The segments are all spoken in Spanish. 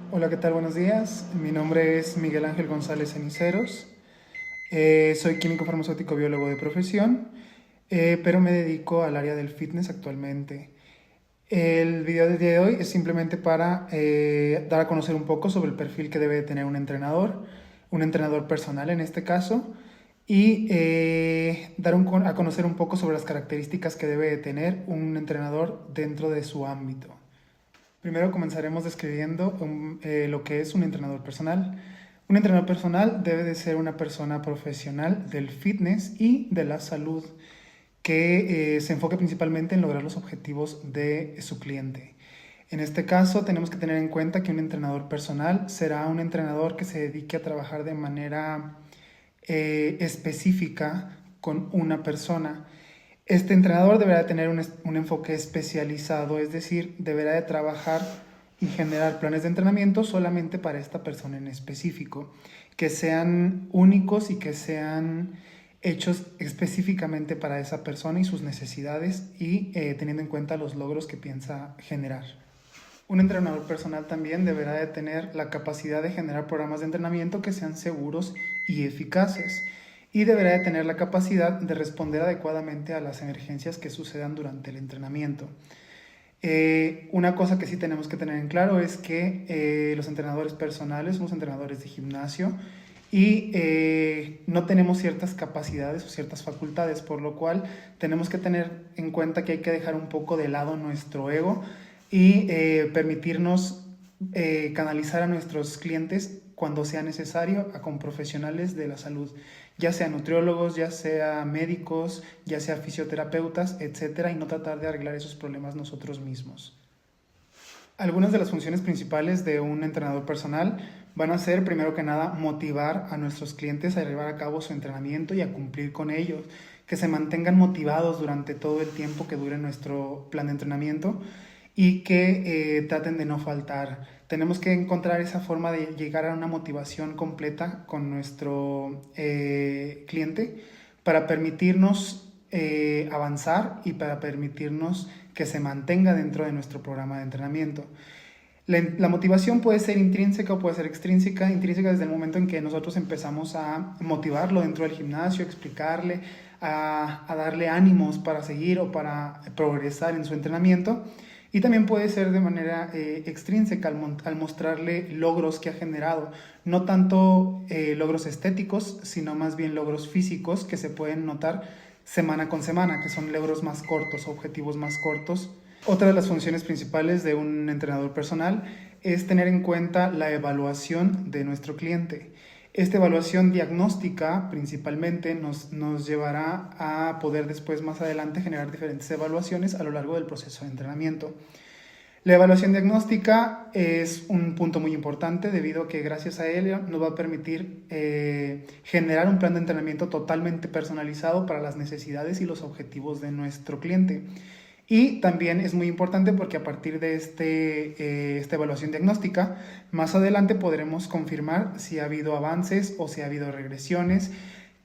Hola, ¿qué tal? Buenos días. Mi nombre es Miguel Ángel González Ceniceros. Soy químico farmacéutico biólogo de profesión, pero me dedico al área del fitness actualmente. El video del día de hoy es simplemente para dar a conocer un poco sobre el perfil que debe de tener un entrenador personal en este caso, y a conocer un poco sobre las características que debe de tener un entrenador dentro de su ámbito. Primero comenzaremos describiendo lo que es un entrenador personal. Un entrenador personal debe de ser una persona profesional del fitness y de la salud que se enfoque principalmente en lograr los objetivos de su cliente. En este caso tenemos que tener en cuenta que un entrenador personal será un entrenador que se dedique a trabajar de manera específica con una persona. Este entrenador deberá tener un enfoque especializado, es decir, deberá de trabajar y generar planes de entrenamiento solamente para esta persona en específico, que sean únicos y que sean hechos específicamente para esa persona y sus necesidades y teniendo en cuenta los logros que piensa generar. Un entrenador personal también deberá de tener la capacidad de generar programas de entrenamiento que sean seguros y eficaces y deberá de tener la capacidad de responder adecuadamente a las emergencias que sucedan durante el entrenamiento. Una cosa que sí tenemos que tener en claro es que los entrenadores personales somos entrenadores de gimnasio y no tenemos ciertas capacidades o ciertas facultades, por lo cual tenemos que tener en cuenta que hay que dejar un poco de lado nuestro ego y permitirnos canalizar a nuestros clientes cuando sea necesario con profesionales de la salud, ya sea nutriólogos, ya sea médicos, ya sea fisioterapeutas, etcétera, y no tratar de arreglar esos problemas nosotros mismos. Algunas de las funciones principales de un entrenador personal van a ser, primero que nada, motivar a nuestros clientes a llevar a cabo su entrenamiento y a cumplir con ellos, que se mantengan motivados durante todo el tiempo que dure nuestro plan de entrenamiento y que traten de no faltar. Tenemos que encontrar esa forma de llegar a una motivación completa con nuestro cliente para permitirnos avanzar y para permitirnos que se mantenga dentro de nuestro programa de entrenamiento. La motivación puede ser intrínseca o puede ser extrínseca. Intrínseca desde el momento en que nosotros empezamos a motivarlo dentro del gimnasio, explicarle, a darle ánimos para seguir o para progresar en su entrenamiento. Y también puede ser de manera extrínseca al mostrarle logros que ha generado, no tanto logros estéticos, sino más bien logros físicos que se pueden notar semana con semana, que son logros más cortos, objetivos más cortos. Otra de las funciones principales de un entrenador personal es tener en cuenta la evaluación de nuestro cliente. Esta evaluación diagnóstica principalmente nos llevará a poder después, más adelante, generar diferentes evaluaciones a lo largo del proceso de entrenamiento. La evaluación diagnóstica es un punto muy importante debido a que gracias a él nos va a permitir generar un plan de entrenamiento totalmente personalizado para las necesidades y los objetivos de nuestro cliente. Y también es muy importante porque a partir de esta evaluación diagnóstica, más adelante podremos confirmar si ha habido avances o si ha habido regresiones,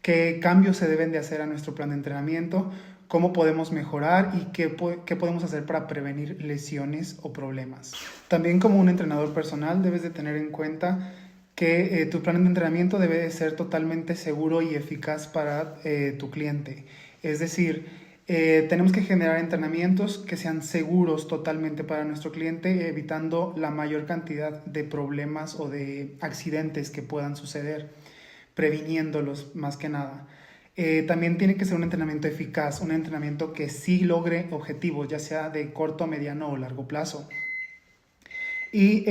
qué cambios se deben de hacer a nuestro plan de entrenamiento, cómo podemos mejorar y qué podemos hacer para prevenir lesiones o problemas. También, como un entrenador personal, debes de tener en cuenta que tu plan de entrenamiento debe de ser totalmente seguro y eficaz para tu cliente. Es decir, tenemos que generar entrenamientos que sean seguros totalmente para nuestro cliente, evitando la mayor cantidad de problemas o de accidentes que puedan suceder, previniéndolos más que nada. También tiene que ser un entrenamiento eficaz, un entrenamiento que sí logre objetivos, ya sea de corto, mediano o largo plazo. Y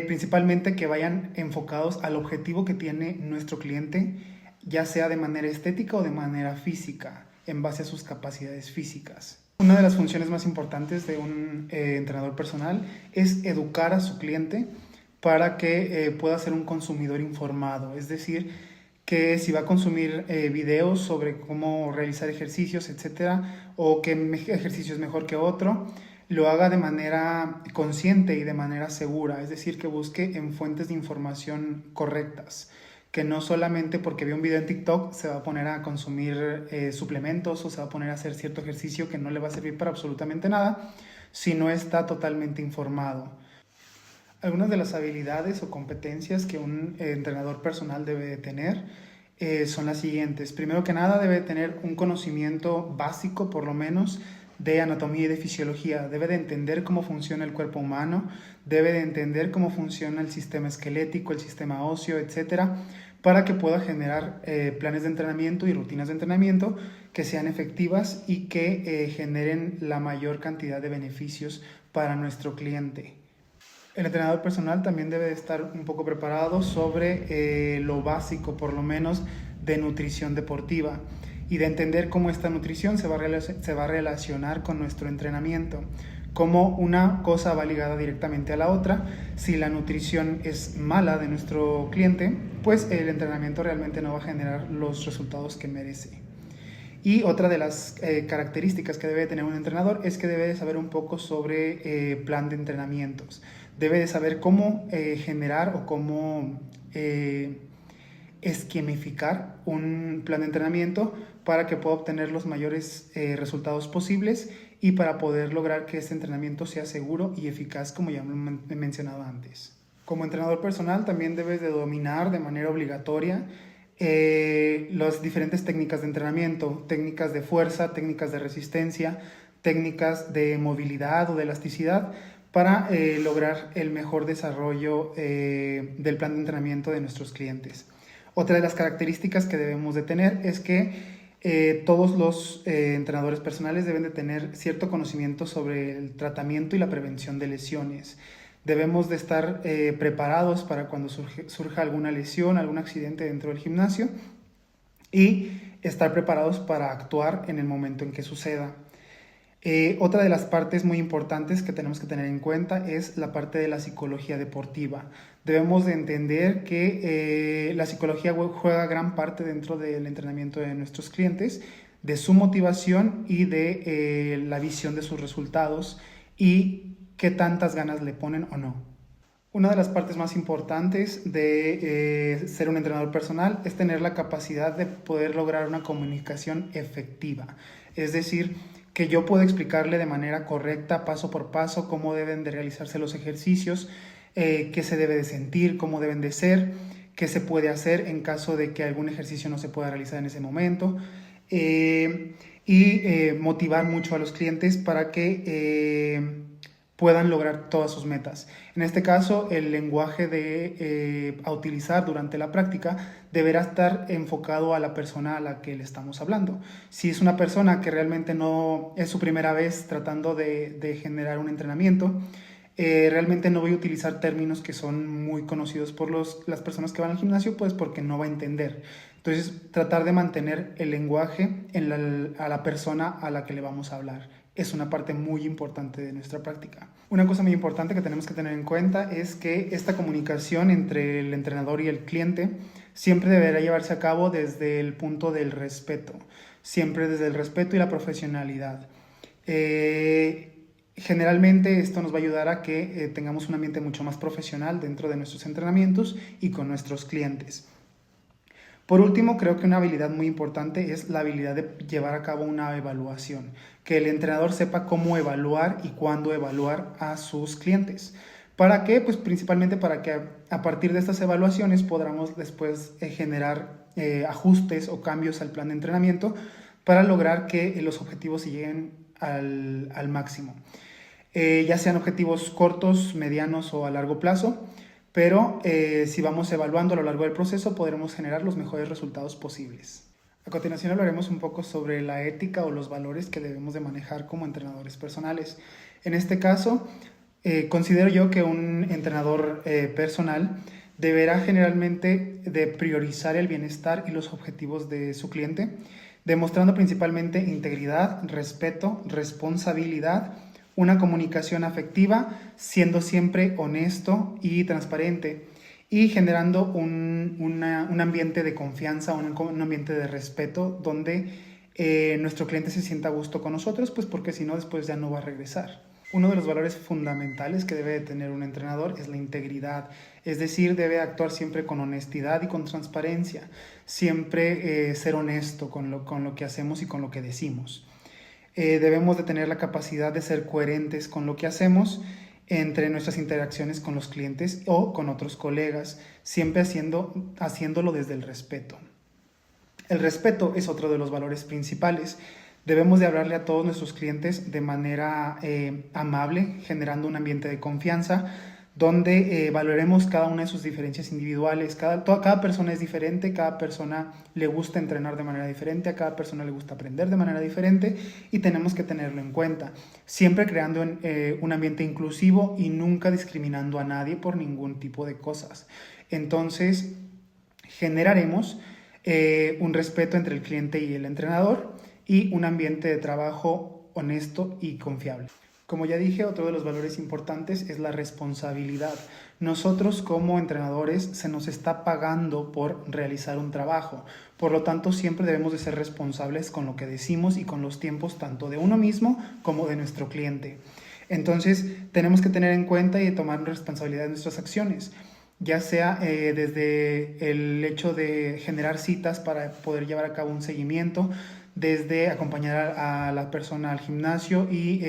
principalmente que vayan enfocados al objetivo que tiene nuestro cliente, ya sea de manera estética o de manera física, en base a sus capacidades físicas. Una de las funciones más importantes de un entrenador personal es educar a su cliente para que pueda ser un consumidor informado, es decir, que si va a consumir videos sobre cómo realizar ejercicios, etcétera, o qué ejercicio es mejor que otro, lo haga de manera consciente y de manera segura, es decir, que busque en fuentes de información correctas, que no solamente porque ve un video en TikTok se va a poner a consumir suplementos o se va a poner a hacer cierto ejercicio que no le va a servir para absolutamente nada si no está totalmente informado. Algunas de las habilidades o competencias que un entrenador personal debe de tener son las siguientes. Primero que nada, debe de tener un conocimiento básico, por lo menos, de anatomía y de fisiología. Debe de entender cómo funciona el cuerpo humano, debe de entender cómo funciona el sistema esquelético, el sistema óseo, etcétera, para que pueda generar planes de entrenamiento y rutinas de entrenamiento que sean efectivas y que generen la mayor cantidad de beneficios para nuestro cliente. El entrenador personal también debe de estar un poco preparado sobre lo básico, por lo menos, de nutrición deportiva y de entender cómo esta nutrición se va a relacionar con nuestro entrenamiento, cómo una cosa va ligada directamente a la otra. Si la nutrición es mala de nuestro cliente, pues el entrenamiento realmente no va a generar los resultados que merece. Y otra de las características que debe tener un entrenador es que debe de saber un poco sobre plan de entrenamientos. Debe de saber cómo generar o cómo esquemificar un plan de entrenamiento para que pueda obtener los mayores resultados posibles y para poder lograr que este entrenamiento sea seguro y eficaz, como ya he mencionado antes. Como entrenador personal también debes de dominar de manera obligatoria las diferentes técnicas de entrenamiento, técnicas de fuerza, técnicas de resistencia, técnicas de movilidad o de elasticidad para lograr el mejor desarrollo del plan de entrenamiento de nuestros clientes. Otra de las características que debemos de tener es que todos los entrenadores personales deben de tener cierto conocimiento sobre el tratamiento y la prevención de lesiones. Debemos de estar preparados para cuando surja alguna lesión, algún accidente dentro del gimnasio y estar preparados para actuar en el momento en que suceda. Otra de las partes muy importantes que tenemos que tener en cuenta es la parte de la psicología deportiva. Debemos de entender que la psicología juega gran parte dentro del entrenamiento de nuestros clientes, de su motivación y de la visión de sus resultados y qué tantas ganas le ponen o no. Una de las partes más importantes de ser un entrenador personal es tener la capacidad de poder lograr una comunicación efectiva. Es decir, que yo pueda explicarle de manera correcta, paso por paso, cómo deben de realizarse los ejercicios, qué se debe de sentir, cómo deben de ser, qué se puede hacer en caso de que algún ejercicio no se pueda realizar en ese momento. Motivar mucho a los clientes para que puedan lograr todas sus metas. En este caso, el lenguaje a utilizar durante la práctica deberá estar enfocado a la persona a la que le estamos hablando. Si es una persona que realmente no es su primera vez tratando de generar un entrenamiento, realmente no voy a utilizar términos que son muy conocidos por las personas que van al gimnasio, pues porque no va a entender. Entonces, tratar de mantener el lenguaje a la persona a la que le vamos a hablar es una parte muy importante de nuestra práctica. Una cosa muy importante que tenemos que tener en cuenta es que esta comunicación entre el entrenador y el cliente siempre deberá llevarse a cabo desde el punto del respeto, siempre desde el respeto y la profesionalidad. Generalmente esto nos va a ayudar a que tengamos un ambiente mucho más profesional dentro de nuestros entrenamientos y con nuestros clientes. Por último, creo que una habilidad muy importante es la habilidad de llevar a cabo una evaluación, que el entrenador sepa cómo evaluar y cuándo evaluar a sus clientes. ¿Para qué? Pues principalmente para que a partir de estas evaluaciones podamos después generar ajustes o cambios al plan de entrenamiento para lograr que los objetivos se lleguen al máximo. Ya sean objetivos cortos, medianos o a largo plazo, pero si vamos evaluando a lo largo del proceso podremos generar los mejores resultados posibles. A continuación hablaremos un poco sobre la ética o los valores que debemos de manejar como entrenadores personales. En este caso, considero yo que un entrenador personal deberá generalmente de priorizar el bienestar y los objetivos de su cliente, demostrando principalmente integridad, respeto, responsabilidad, una comunicación afectiva, siendo siempre honesto y transparente y generando un ambiente de confianza, un ambiente de respeto donde nuestro cliente se sienta a gusto con nosotros, pues porque si no después ya no va a regresar. Uno de los valores fundamentales que debe de tener un entrenador es la integridad, es decir, debe actuar siempre con honestidad y con transparencia, siempre ser honesto con lo que hacemos y con lo que decimos. Debemos de tener la capacidad de ser coherentes con lo que hacemos entre nuestras interacciones con los clientes o con otros colegas, siempre haciéndolo desde el respeto. El respeto es otro de los valores principales. Debemos de hablarle a todos nuestros clientes de manera amable, generando un ambiente de confianza, donde valoremos cada una de sus diferencias individuales. Cada persona es diferente, cada persona le gusta entrenar de manera diferente, a cada persona le gusta aprender de manera diferente y tenemos que tenerlo en cuenta. Siempre creando un ambiente inclusivo y nunca discriminando a nadie por ningún tipo de cosas. Entonces, generaremos un respeto entre el cliente y el entrenador y un ambiente de trabajo honesto y confiable. Como ya dije, otro de los valores importantes es la responsabilidad. Nosotros como entrenadores se nos está pagando por realizar un trabajo. Por lo tanto, siempre debemos de ser responsables con lo que decimos y con los tiempos tanto de uno mismo como de nuestro cliente. Entonces, tenemos que tener en cuenta y tomar responsabilidad de nuestras acciones, ya sea desde el hecho de generar citas para poder llevar a cabo un seguimiento, desde acompañar a la persona al gimnasio y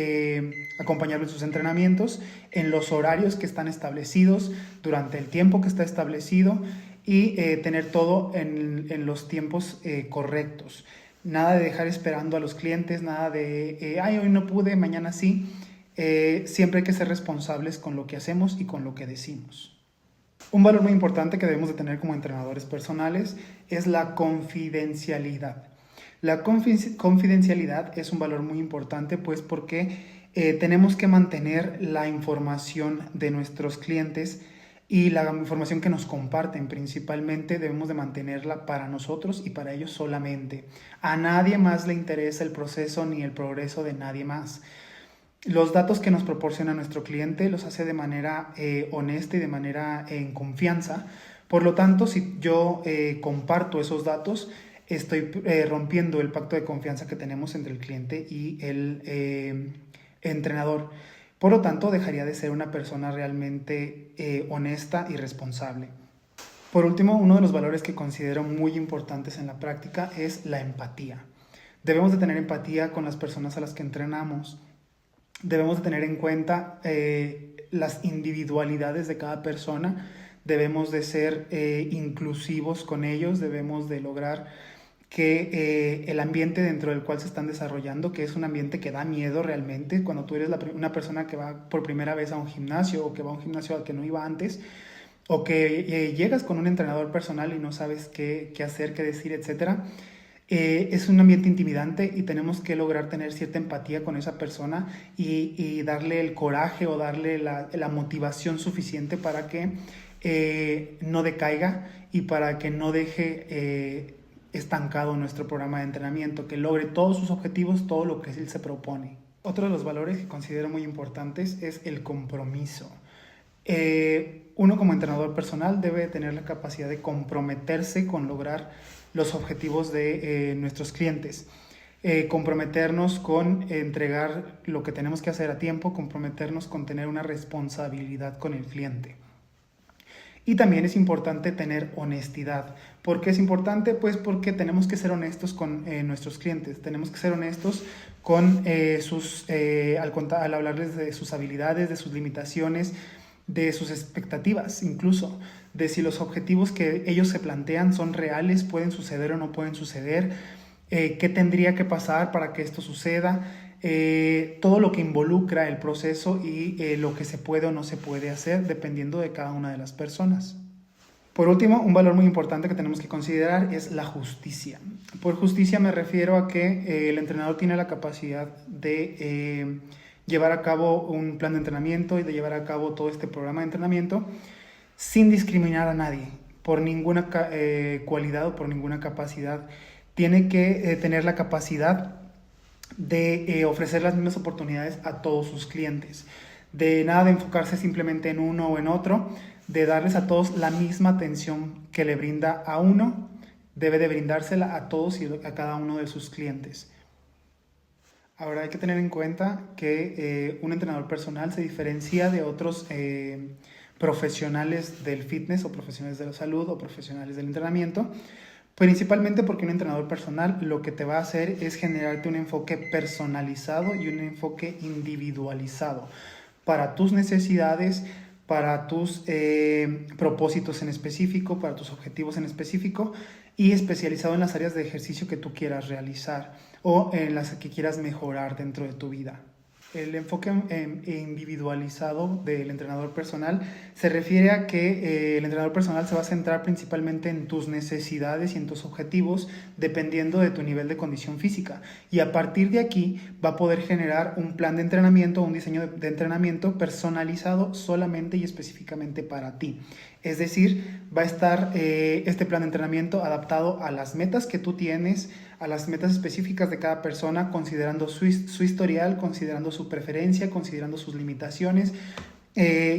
acompañarlo en sus entrenamientos, en los horarios que están establecidos, durante el tiempo que está establecido y tener todo en los tiempos correctos. Nada de dejar esperando a los clientes, nada de, hoy no pude, mañana sí. Siempre hay que ser responsables con lo que hacemos y con lo que decimos. Un valor muy importante que debemos de tener como entrenadores personales es la confidencialidad. La confidencialidad es un valor muy importante pues porque tenemos que mantener la información de nuestros clientes y la información que nos comparten principalmente debemos de mantenerla para nosotros y para ellos solamente. A nadie más le interesa el proceso ni el progreso de nadie más. Los datos que nos proporciona nuestro cliente los hace de manera honesta y de manera en confianza. Por lo tanto, si yo comparto esos datos, estoy rompiendo el pacto de confianza que tenemos entre el cliente y el entrenador. Por lo tanto, dejaría de ser una persona realmente honesta y responsable. Por último, uno de los valores que considero muy importantes en la práctica es la empatía. Debemos de tener empatía con las personas a las que entrenamos. Debemos de tener en cuenta las individualidades de cada persona, debemos de ser inclusivos con ellos, debemos de lograr que el ambiente dentro del cual se están desarrollando, que es un ambiente que da miedo realmente, cuando tú eres una persona que va por primera vez a un gimnasio o que va a un gimnasio al que no iba antes, o que llegas con un entrenador personal y no sabes qué hacer, qué decir, etcétera. Es un ambiente intimidante y tenemos que lograr tener cierta empatía con esa persona y darle el coraje o darle la motivación suficiente para que no decaiga y para que no deje estancado nuestro programa de entrenamiento, que logre todos sus objetivos, todo lo que él se propone. Otro de los valores que considero muy importantes es el compromiso. Uno como entrenador personal debe tener la capacidad de comprometerse con lograr los objetivos de nuestros clientes, comprometernos con entregar lo que tenemos que hacer a tiempo, comprometernos con tener una responsabilidad con el cliente. Y también es importante tener honestidad. ¿Por qué es importante? Pues porque tenemos que ser honestos con nuestros clientes, tenemos que ser honestos con al hablarles de sus habilidades, de sus limitaciones, de sus expectativas, incluso de si los objetivos que ellos se plantean son reales, pueden suceder o no pueden suceder, qué tendría que pasar para que esto suceda, todo lo que involucra el proceso y lo que se puede o no se puede hacer dependiendo de cada una de las personas. Por último, un valor muy importante que tenemos que considerar es la justicia. Por justicia me refiero a que el entrenador tiene la capacidad de llevar a cabo un plan de entrenamiento y de llevar a cabo todo este programa de entrenamiento sin discriminar a nadie por ninguna cualidad o por ninguna capacidad. Tiene que tener la capacidad de ofrecer las mismas oportunidades a todos sus clientes, de nada de enfocarse simplemente en uno o en otro, de darles a todos la misma atención que le brinda a uno, debe de brindársela a todos y a cada uno de sus clientes. Ahora hay que tener en cuenta que un entrenador personal se diferencia de otros profesionales del fitness o profesionales de la salud o profesionales del entrenamiento, principalmente porque un entrenador personal lo que te va a hacer es generarte un enfoque personalizado y un enfoque individualizado para tus necesidades, para tus propósitos en específico, para tus objetivos en específico, y especializado en las áreas de ejercicio que tú quieras realizar o en las que quieras mejorar dentro de tu vida. El enfoque individualizado del entrenador personal se refiere a que el entrenador personal se va a centrar principalmente en tus necesidades y en tus objetivos dependiendo de tu nivel de condición física, y a partir de aquí va a poder generar un plan de entrenamiento, un diseño de entrenamiento personalizado solamente y específicamente para ti. Es decir, va a estar este plan de entrenamiento adaptado a las metas que tú tienes, a las metas específicas de cada persona, considerando su historial, considerando su preferencia, considerando sus limitaciones,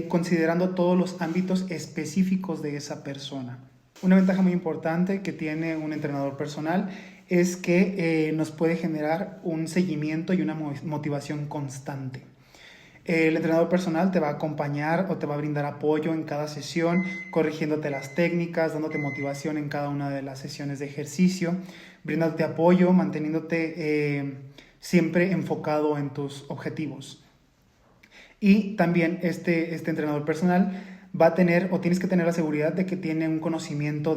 considerando todos los ámbitos específicos de esa persona. Una ventaja muy importante que tiene un entrenador personal es que nos puede generar un seguimiento y una motivación constante. El entrenador personal te va a acompañar o te va a brindar apoyo en cada sesión, corrigiéndote las técnicas, dándote motivación en cada una de las sesiones de ejercicio, brindándote apoyo, manteniéndote siempre enfocado en tus objetivos. Y también este entrenador personal va a tener, o tienes que tener la seguridad de que tiene un conocimiento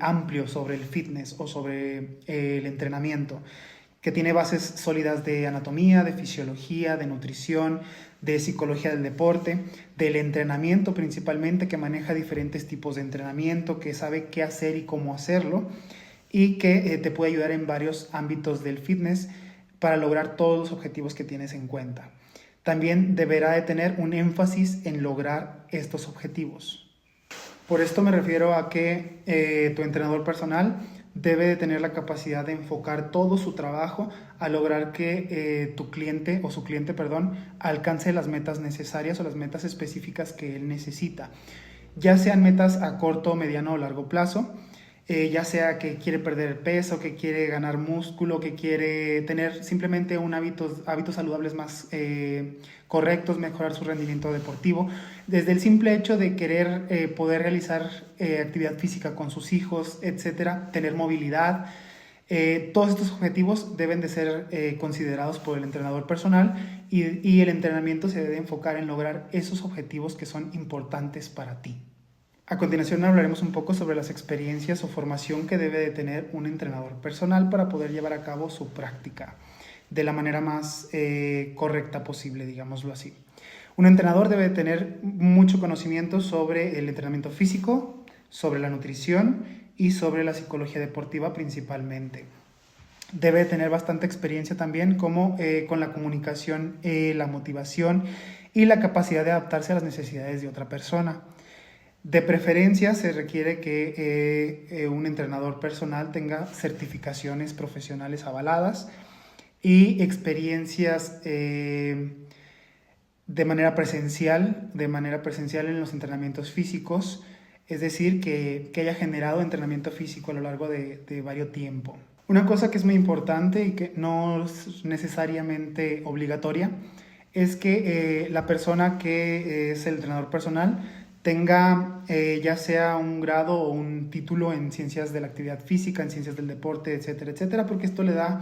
amplio sobre el fitness o sobre el entrenamiento, que tiene bases sólidas de anatomía, de fisiología, de nutrición, de psicología del deporte, del entrenamiento principalmente, que maneja diferentes tipos de entrenamiento, que sabe qué hacer y cómo hacerlo, y que te puede ayudar en varios ámbitos del fitness para lograr todos los objetivos que tienes en cuenta. También deberá de tener un énfasis en lograr estos objetivos. Por esto me refiero a que tu entrenador personal debe de tener la capacidad de enfocar todo su trabajo a lograr que tu cliente o su cliente, alcance las metas necesarias o las metas específicas que él necesita, ya sean metas a corto, mediano o largo plazo, ya sea que quiere perder peso, que quiere ganar músculo, que quiere tener simplemente hábitos saludables más correctos, mejorar su rendimiento deportivo, desde el simple hecho de querer poder realizar actividad física con sus hijos, etcétera, tener movilidad. Todos estos objetivos deben de ser considerados por el entrenador personal, y el entrenamiento se debe enfocar en lograr esos objetivos que son importantes para ti. A continuación hablaremos un poco sobre las experiencias o formación que debe de tener un entrenador personal para poder llevar a cabo su práctica de la manera más correcta posible, digámoslo así. Un entrenador debe de tener mucho conocimiento sobre el entrenamiento físico, sobre la nutrición y sobre la psicología deportiva principalmente. Debe de tener bastante experiencia también con la comunicación, la motivación y la capacidad de adaptarse a las necesidades de otra persona. De preferencia se requiere que un entrenador personal tenga certificaciones profesionales avaladas y experiencias de manera presencial en los entrenamientos físicos, es decir, que haya generado entrenamiento físico a lo largo de varios tiempo. Una cosa que es muy importante y que no es necesariamente obligatoria es que la persona que es el entrenador personal tenga ya sea un grado o un título en ciencias de la actividad física, en ciencias del deporte, etcétera, etcétera, porque esto le da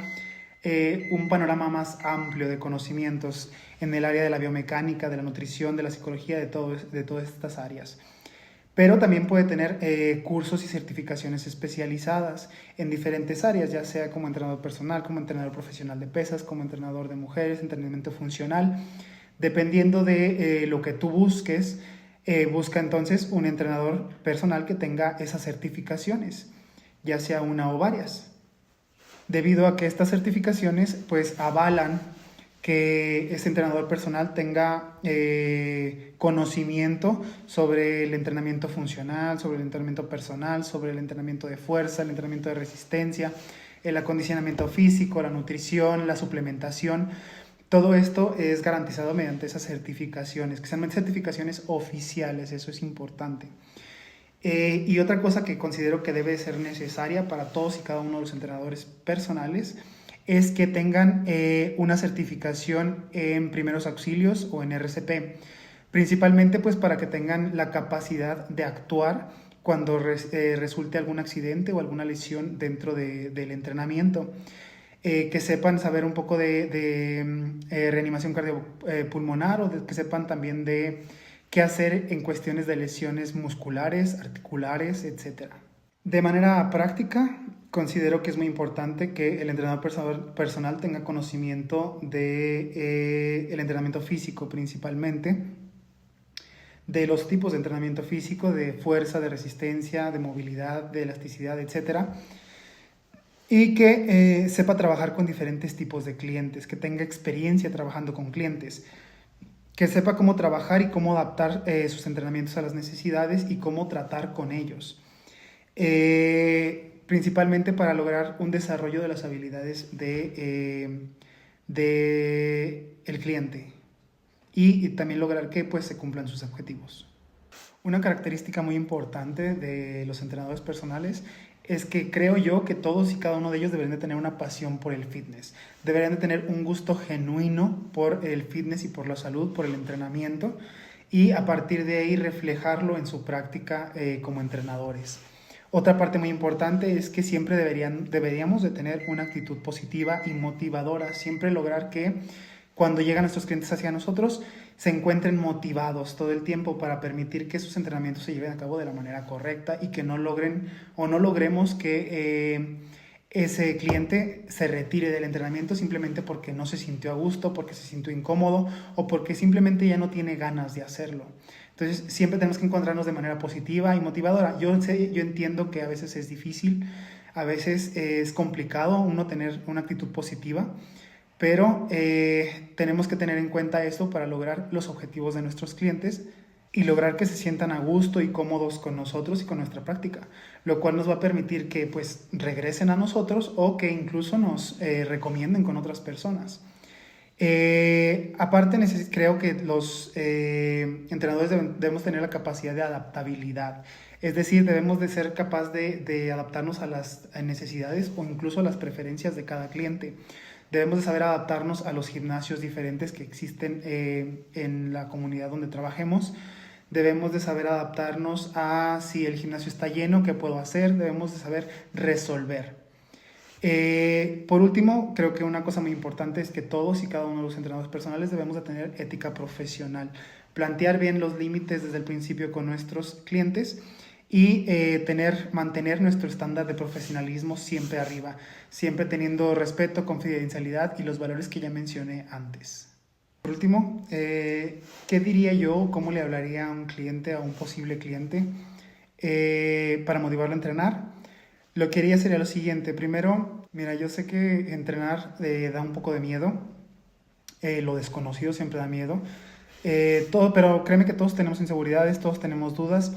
un panorama más amplio de conocimientos en el área de la biomecánica, de la nutrición, de la psicología, de todas estas áreas. Pero también puede tener cursos y certificaciones especializadas en diferentes áreas, ya sea como entrenador personal, como entrenador profesional de pesas, como entrenador de mujeres, entrenamiento funcional. Dependiendo de lo que tú busques, busca entonces un entrenador personal que tenga esas certificaciones, ya sea una o varias, debido a que estas certificaciones pues avalan que ese entrenador personal tenga conocimiento sobre el entrenamiento funcional, sobre el entrenamiento personal, sobre el entrenamiento de fuerza, el entrenamiento de resistencia, el acondicionamiento físico, la nutrición, la suplementación. Todo esto es garantizado mediante esas certificaciones, que sean certificaciones oficiales, eso es importante. Y otra cosa que considero que debe ser necesaria para todos y cada uno de los entrenadores personales es que tengan una certificación en primeros auxilios o en RCP, principalmente pues para que tengan la capacidad de actuar cuando resulte algún accidente o alguna lesión dentro del entrenamiento. que sepan saber un poco de reanimación cardiopulmonar o que sepan también de qué hacer en cuestiones de lesiones musculares, articulares, etc. De manera práctica, considero que es muy importante que el entrenador personal tenga conocimiento de el entrenamiento físico principalmente, de los tipos de entrenamiento físico, de fuerza, de resistencia, de movilidad, de elasticidad, etcétera, y que sepa trabajar con diferentes tipos de clientes, que tenga experiencia trabajando con clientes, que sepa cómo trabajar y cómo adaptar sus entrenamientos a las necesidades y cómo tratar con ellos. Principalmente para lograr un desarrollo de las habilidades de el cliente y también lograr que pues, se cumplan sus objetivos. Una característica muy importante de los entrenadores personales es que creo yo que todos y cada uno de ellos deberían de tener una pasión por el fitness. Deberían de tener un gusto genuino por el fitness y por la salud, por el entrenamiento, y a partir de ahí reflejarlo en su práctica como entrenadores. Otra parte muy importante es que siempre deberíamos de tener una actitud positiva y motivadora, siempre lograr que cuando llegan nuestros clientes hacia nosotros se encuentren motivados todo el tiempo para permitir que sus entrenamientos se lleven a cabo de la manera correcta y que no logren o no logremos que ese cliente se retire del entrenamiento simplemente porque no se sintió a gusto, porque se sintió incómodo o porque simplemente ya no tiene ganas de hacerlo. Entonces siempre tenemos que encontrarnos de manera positiva y motivadora. Yo entiendo que a veces es difícil, a veces es complicado uno tener una actitud positiva, pero tenemos que tener en cuenta esto para lograr los objetivos de nuestros clientes y lograr que se sientan a gusto y cómodos con nosotros y con nuestra práctica, lo cual nos va a permitir que pues regresen a nosotros o que incluso nos recomienden con otras personas. Aparte, creo que los entrenadores debemos tener la capacidad de adaptabilidad, es decir, debemos de ser capaz de adaptarnos a las necesidades o incluso a las preferencias de cada cliente. Debemos de saber adaptarnos a los gimnasios diferentes que existen en la comunidad donde trabajemos. Debemos de saber adaptarnos a si el gimnasio está lleno, qué puedo hacer. Debemos de saber resolver. Por último, creo que una cosa muy importante es que todos y cada uno de los entrenadores personales debemos de tener ética profesional. Plantear bien los límites desde el principio con nuestros clientes y mantener nuestro estándar de profesionalismo siempre arriba, siempre teniendo respeto, confidencialidad y los valores que ya mencioné antes. Por último, ¿qué diría yo? ¿Cómo le hablaría a un cliente, a un posible cliente, para motivarlo a entrenar? Lo que haría sería lo siguiente. Primero, mira, yo sé que entrenar da un poco de miedo, lo desconocido siempre da miedo, pero créeme que todos tenemos inseguridades, todos tenemos dudas,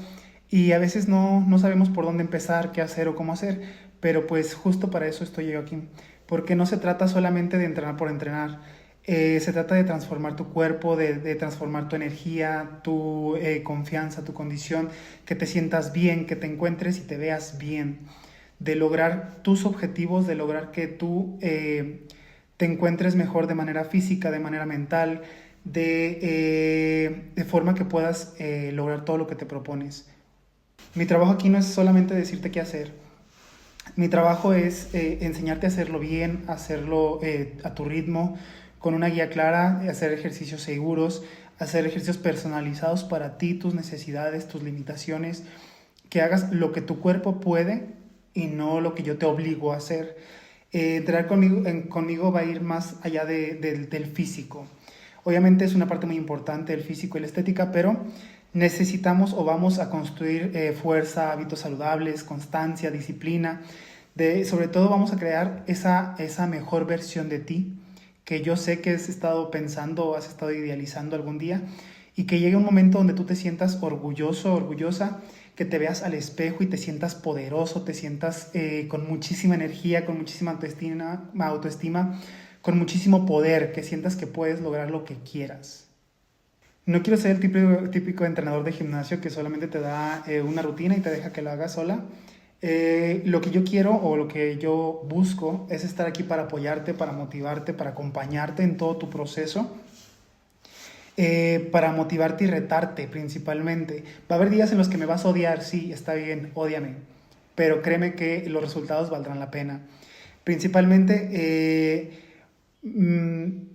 y a veces no sabemos por dónde empezar, qué hacer o cómo hacer, pero pues justo para eso estoy yo aquí, porque no se trata solamente de entrenar por entrenar, se trata de transformar tu cuerpo, de transformar tu energía, tu confianza, tu condición, que te sientas bien, que te encuentres y te veas bien, de lograr tus objetivos, de lograr que tú te encuentres mejor de manera física, de manera mental, de forma que puedas lograr todo lo que te propones. Mi trabajo aquí no es solamente decirte qué hacer. Mi trabajo es enseñarte a hacerlo bien, hacerlo a tu ritmo, con una guía clara, hacer ejercicios seguros, hacer ejercicios personalizados para ti, tus necesidades, tus limitaciones, que hagas lo que tu cuerpo puede y no lo que yo te obligo a hacer. Entrenar conmigo va a ir más allá del físico. Obviamente es una parte muy importante el físico y la estética, pero necesitamos o vamos a construir fuerza, hábitos saludables, constancia, disciplina. Sobre todo vamos a crear esa mejor versión de ti que yo sé que has estado pensando o has estado idealizando algún día, y que llegue un momento donde tú te sientas orgulloso, orgullosa, que te veas al espejo y te sientas poderoso, te sientas con muchísima energía, con muchísima autoestima, con muchísimo poder, que sientas que puedes lograr lo que quieras. No quiero ser el típico entrenador de gimnasio que solamente te da una rutina y te deja que lo hagas sola. Lo que yo quiero o lo que yo busco es estar aquí para apoyarte, para motivarte, para acompañarte en todo tu proceso, para motivarte y retarte principalmente. Va a haber días en los que me vas a odiar, sí, está bien, ódiame, pero créeme que los resultados valdrán la pena. Principalmente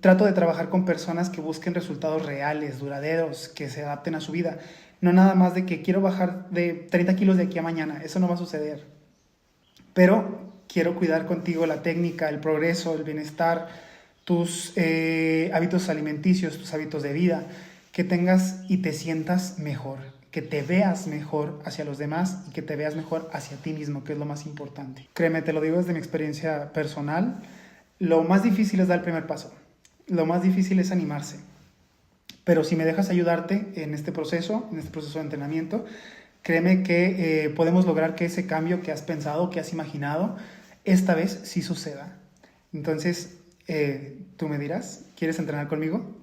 trato de trabajar con personas que busquen resultados reales, duraderos, que se adapten a su vida. No nada más de que quiero bajar de 30 kilos de aquí a mañana, eso no va a suceder. Pero quiero cuidar contigo la técnica, el progreso, el bienestar, tus hábitos alimenticios, tus hábitos de vida, que tengas y te sientas mejor, que te veas mejor hacia los demás y que te veas mejor hacia ti mismo, que es lo más importante. Créeme, te lo digo desde mi experiencia personal, lo más difícil es dar el primer paso, lo más difícil es animarse. Pero si me dejas ayudarte en este proceso de entrenamiento, créeme que podemos lograr que ese cambio que has pensado, que has imaginado, esta vez sí suceda. Entonces, tú me dirás, ¿quieres entrenar conmigo?